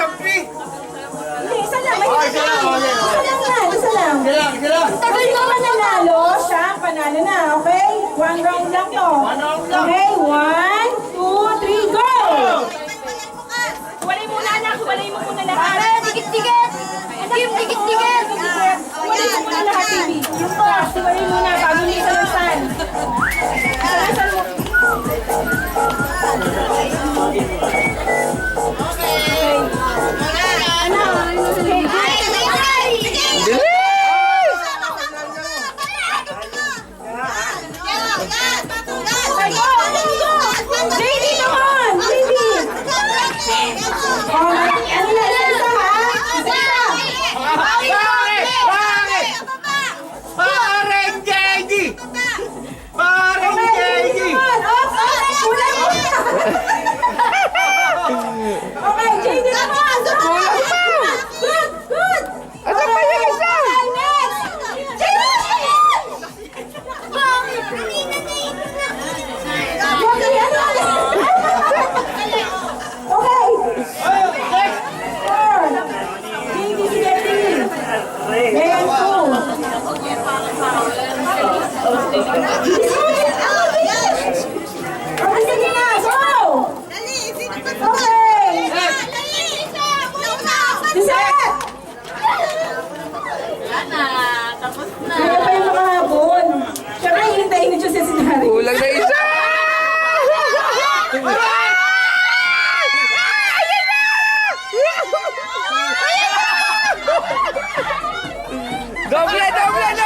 champi! Hindi, isa lang. Isa lang. Tagal ko mananalo, siya panalo na, okay? One round lang to. Okay, 1, 2, 3, go! Walay muna anak, walay mo muna lahat. Pare, dikit-dikit! Team, dikit-dikit! Walay mo muna lahat, baby. Yung boss, walay muna, pabili sa lusan. Sa lusan mo. Kulang na isa! Doble! Panalo!